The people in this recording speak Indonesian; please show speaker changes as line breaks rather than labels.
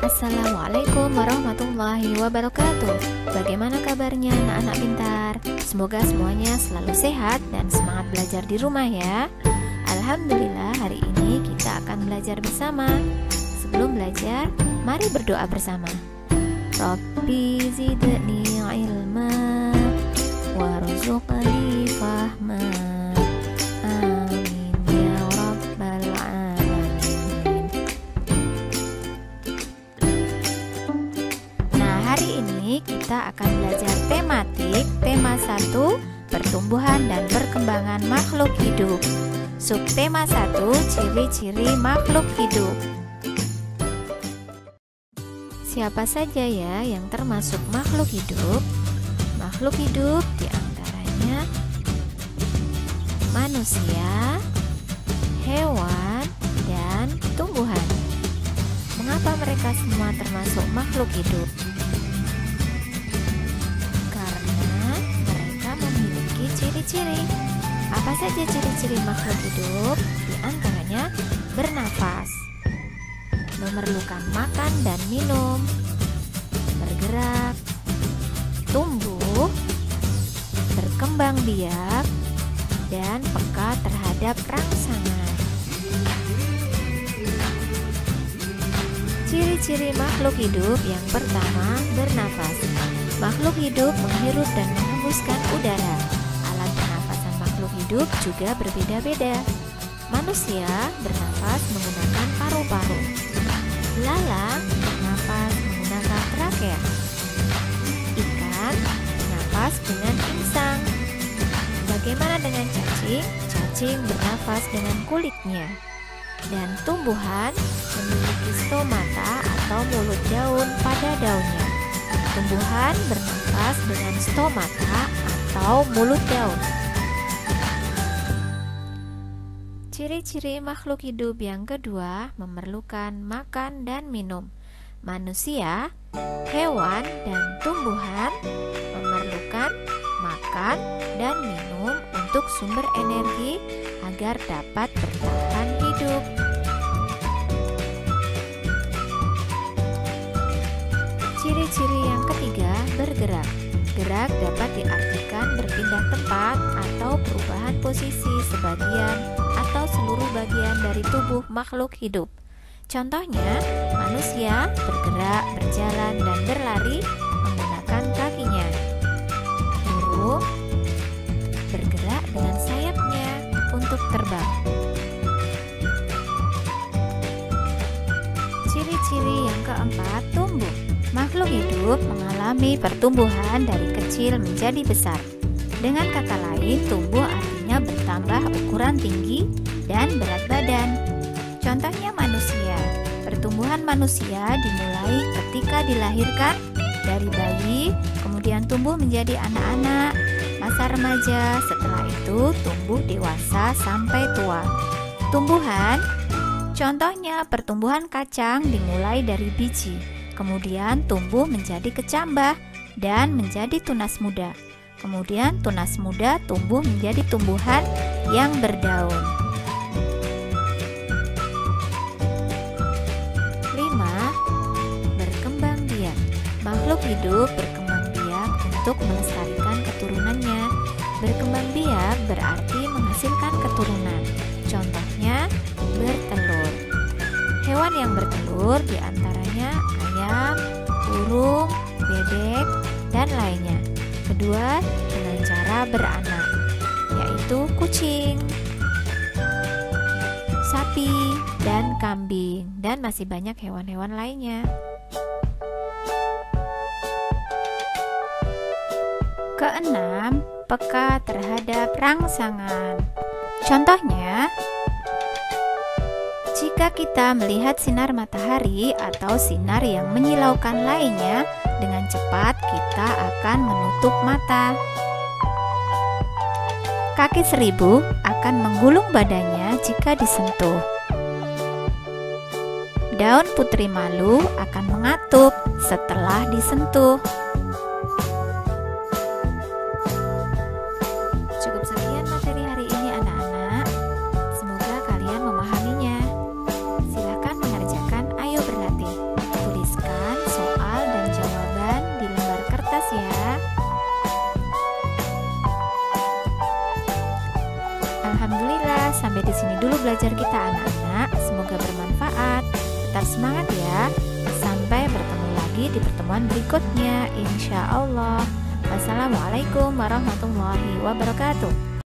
Assalamualaikum warahmatullahi wabarakatuh. Bagaimana kabarnya anak-anak pintar? Semoga semuanya selalu sehat dan semangat belajar di rumah ya. Alhamdulillah, hari ini kita akan belajar bersama. Sebelum belajar, mari berdoa bersama. Rabbi zidni ilma warzuqni fahma. Amin ya rabbal alamin. Nah, hari ini kita akan belajar tematik tema 1, pertumbuhan dan perkembangan makhluk hidup. Subtema 1, ciri-ciri makhluk hidup. Siapa saja ya yang termasuk makhluk hidup? Makhluk hidup diantaranya manusia, hewan, dan tumbuhan. Mengapa mereka semua termasuk makhluk hidup? Karena mereka memiliki ciri-ciri. Apa saja ciri-ciri makhluk hidup? Diantaranya bernafas, memerlukan makan dan minum, bergerak, tumbuh, berkembang biak, dan peka terhadap rangsangan. Ciri-ciri makhluk hidup yang pertama, bernafas. Makhluk hidup menghirup dan menghembuskan udara. Alat pernafasan makhluk hidup juga berbeda-beda. Manusia bernafas menggunakan paru-paru. Lalang bernafas menggunakan trakea. Ikan bernafas dengan insang. Bagaimana dengan cacing? Cacing bernafas dengan kulitnya. Dan tumbuhan memiliki stomata atau mulut daun pada daunnya. Tumbuhan bernafas dengan stomata atau mulut daun. Ciri-ciri makhluk hidup yang kedua, memerlukan makan dan minum. Manusia, hewan, dan tumbuhan memerlukan makan dan minum untuk sumber energi agar dapat bertahan hidup. Ciri-ciri yang ketiga, bergerak. Gerak dapat diartikan berpindah tempat atau perubahan posisi sebagian atau seluruh bagian dari tubuh makhluk hidup. Contohnya, manusia bergerak, berjalan, dan berlari menggunakan kakinya. Burung bergerak dengan sayapnya untuk terbang. Ciri-ciri yang keempat, tumbuh. Makhluk hidup mengalami pertumbuhan dari kecil menjadi besar. Dengan kata lain, tumbuh artinya bertambah ukuran tinggi dan berat badan. Contohnya manusia. Pertumbuhan manusia dimulai ketika dilahirkan dari bayi, kemudian tumbuh menjadi anak-anak, masa remaja, setelah itu tumbuh dewasa sampai tua. Tumbuhan, contohnya pertumbuhan kacang dimulai dari biji, kemudian tumbuh menjadi kecambah dan menjadi tunas muda. Kemudian tunas muda tumbuh menjadi tumbuhan yang berdaun. 5. Berkembang biak. Makhluk hidup berkembang biak untuk melestarikan keturunannya. Berkembang biak berarti menghasilkan keturunan. Contohnya bertelur. Hewan yang bertelur diantaranya ayam, burung, bebek, dan lainnya. Kedua, dengan cara beranak, yaitu kucing, sapi, dan kambing, dan masih banyak hewan-hewan lainnya. Keenam, peka terhadap rangsangan. Contohnya, jika kita melihat sinar matahari atau sinar yang menyilaukan lainnya dengan cepat, kita akan menutup mata. Kaki seribu akan menggulung badannya jika disentuh. Daun putri malu akan mengatup setelah disentuh. Cukup sekian materi hari ini anak-anak. Semoga kalian memahaminya. Silakan mengerjakan, ayo berlatih. Tulis Sampai di sini dulu belajar kita anak-anak. Semoga bermanfaat. Tetap semangat ya. Sampai bertemu lagi di pertemuan berikutnya, insya Allah. Wassalamualaikum warahmatullahi wabarakatuh.